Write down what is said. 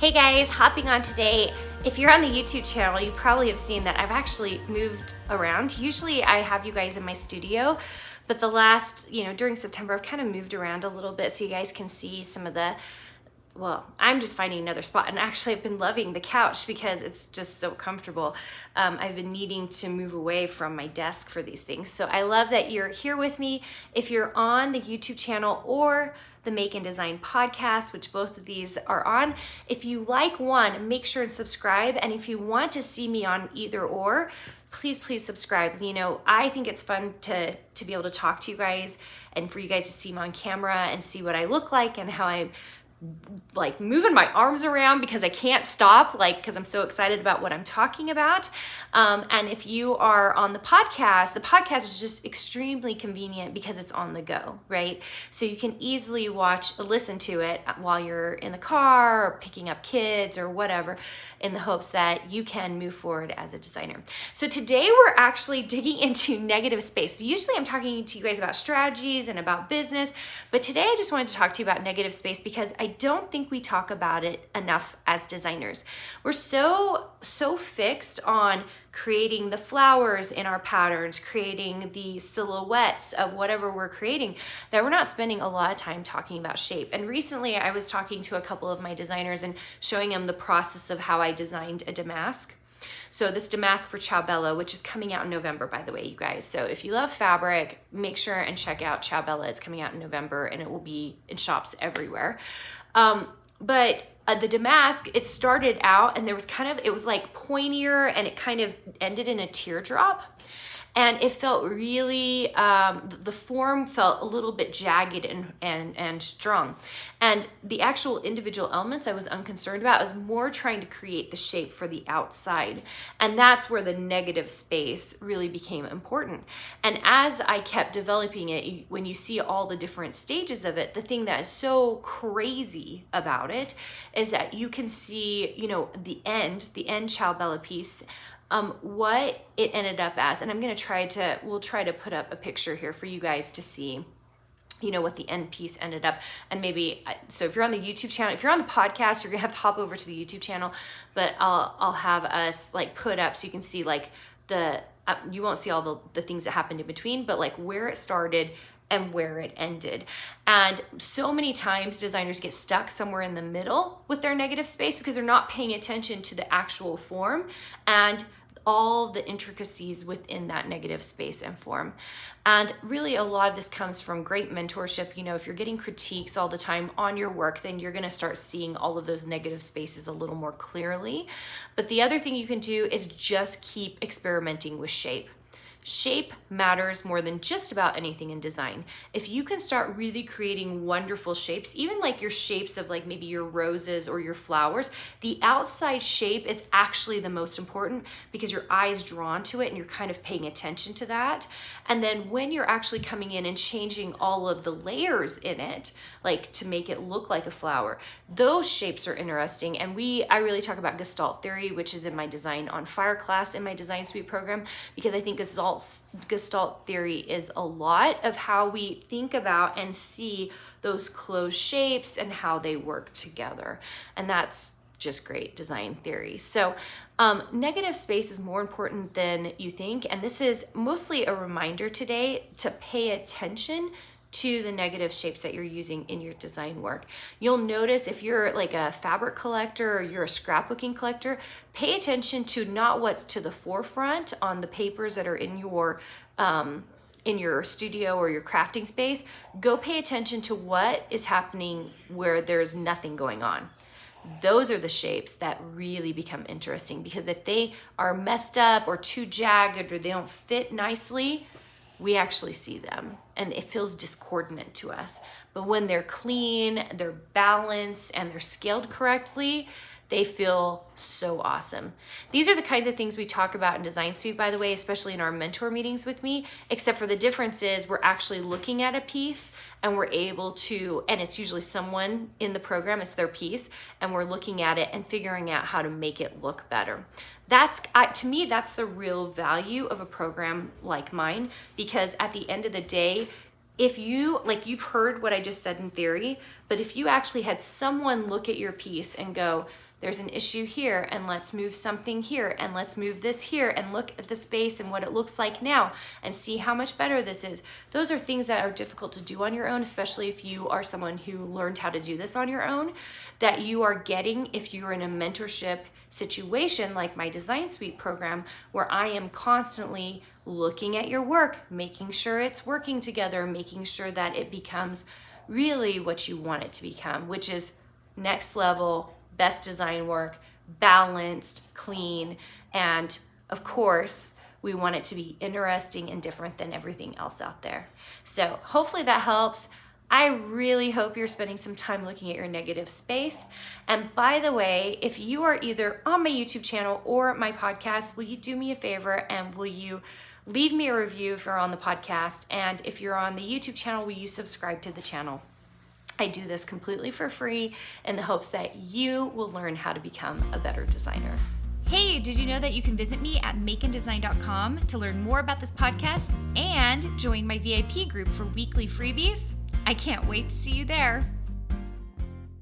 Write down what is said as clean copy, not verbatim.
Hey guys, hopping on today. If you're on the YouTube channel, you probably have seen that I've actually moved around. Usually I have you guys in my studio, but the last, during September, I've kind of moved around a little bit so you guys can see some of the, well, I'm just finding another spot, and actually I've been loving the couch because it's just so comfortable. I've been needing to move away from my desk for these things. So I love that you're here with me. If you're on the YouTube channel or the Make and Design podcast, which both of these are on, if you like one, make sure and subscribe. And if you want to see me on either or, please subscribe. I think it's fun to be able to talk to you guys and for you guys to see me on camera and see what I look like and how I'm like moving my arms around because I can't stop, because I'm so excited about what I'm talking about. And if you are on the podcast is just extremely convenient because it's on the go, right? So you can easily listen to it while you're in the car or picking up kids or whatever, in the hopes that you can move forward as a designer. So today we're actually digging into negative space. Usually I'm talking to you guys about strategies and about business, but today I just wanted to talk to you about negative space because I don't think we talk about it enough as designers. We're so fixed on creating the flowers in our patterns, creating the silhouettes of whatever we're creating, that we're not spending a lot of time talking about shape. And recently I was talking to a couple of my designers and showing them the process of how I designed a damask. So this damask for Ciao Bella, which is coming out in November, by the way, you guys. So if you love fabric, make sure and check out Ciao Bella. It's coming out in November and it will be in shops everywhere. But the damask, it started out and there was it was like pointier and it kind of ended in a teardrop. And it felt really, the form felt a little bit jagged and strong. And the actual individual elements I was unconcerned about. I was more trying to create the shape for the outside. And that's where the negative space really became important. And as I kept developing it, when you see all the different stages of it, the thing that is so crazy about it is that you can see, the end Ciao Bella piece, what it ended up as. And we'll try to put up a picture here for you guys to see, what the end piece ended up. And maybe, so if you're on the YouTube channel, if you're on the podcast, you're gonna have to hop over to the YouTube channel, but I'll have us put up so you can see you won't see all the things that happened in between, but where it started and where it ended. And so many times designers get stuck somewhere in the middle with their negative space because they're not paying attention to the actual form and all the intricacies within that negative space and form. And really a lot of this comes from great mentorship. If you're getting critiques all the time on your work, then you're gonna start seeing all of those negative spaces a little more clearly. But the other thing you can do is just keep experimenting with shape. Shape matters more than just about anything in design. If you can start really creating wonderful shapes, even your shapes of maybe your roses or your flowers, the outside shape is actually the most important because your eye's drawn to it and you're kind of paying attention to that. And then when you're actually coming in and changing all of the layers in it, to make it look like a flower, those shapes are interesting. And I really talk about gestalt theory, which is in my Design on Fire class in my Design Suite program, because I think Gestalt theory is a lot of how we think about and see those closed shapes and how they work together. And that's just great design theory. So negative space is more important than you think. And this is mostly a reminder today to pay attention to the negative shapes that you're using in your design work. You'll notice if you're a fabric collector or you're a scrapbooking collector, pay attention to not what's to the forefront on the papers that are in your studio or your crafting space. Go pay attention to what is happening where there's nothing going on. Those are the shapes that really become interesting, because if they are messed up or too jagged or they don't fit nicely, we actually see them and it feels discordant to us. But when they're clean, they're balanced, and they're scaled correctly, they feel so awesome. These are the kinds of things we talk about in Design Suite, by the way, especially in our mentor meetings with me, except for the difference is we're actually looking at a piece and we're able to, and it's usually someone in the program, it's their piece, and we're looking at it and figuring out how to make it look better. To me, that's the real value of a program like mine, because at the end of the day, if you, like, you've heard what I just said in theory, but if you actually had someone look at your piece and go, there's an issue here, and let's move something here, and let's move this here, and look at the space and what it looks like now, and see how much better this is. Those are things that are difficult to do on your own, especially if you are someone who learned how to do this on your own, that you are getting if you're in a mentorship situation like my Design Suite program, where I am constantly looking at your work, making sure it's working together, making sure that it becomes really what you want it to become, which is next level, best design work, balanced, clean, and of course, we want it to be interesting and different than everything else out there. So hopefully that helps. I really hope you're spending some time looking at your negative space. And by the way, if you are either on my YouTube channel or my podcast, will you do me a favor and will you leave me a review if you're on the podcast? And if you're on the YouTube channel, will you subscribe to the channel? I do this completely for free in the hopes that you will learn how to become a better designer. Hey, did you know that you can visit me at makeanddesign.com to learn more about this podcast and join my VIP group for weekly freebies? I can't wait to see you there.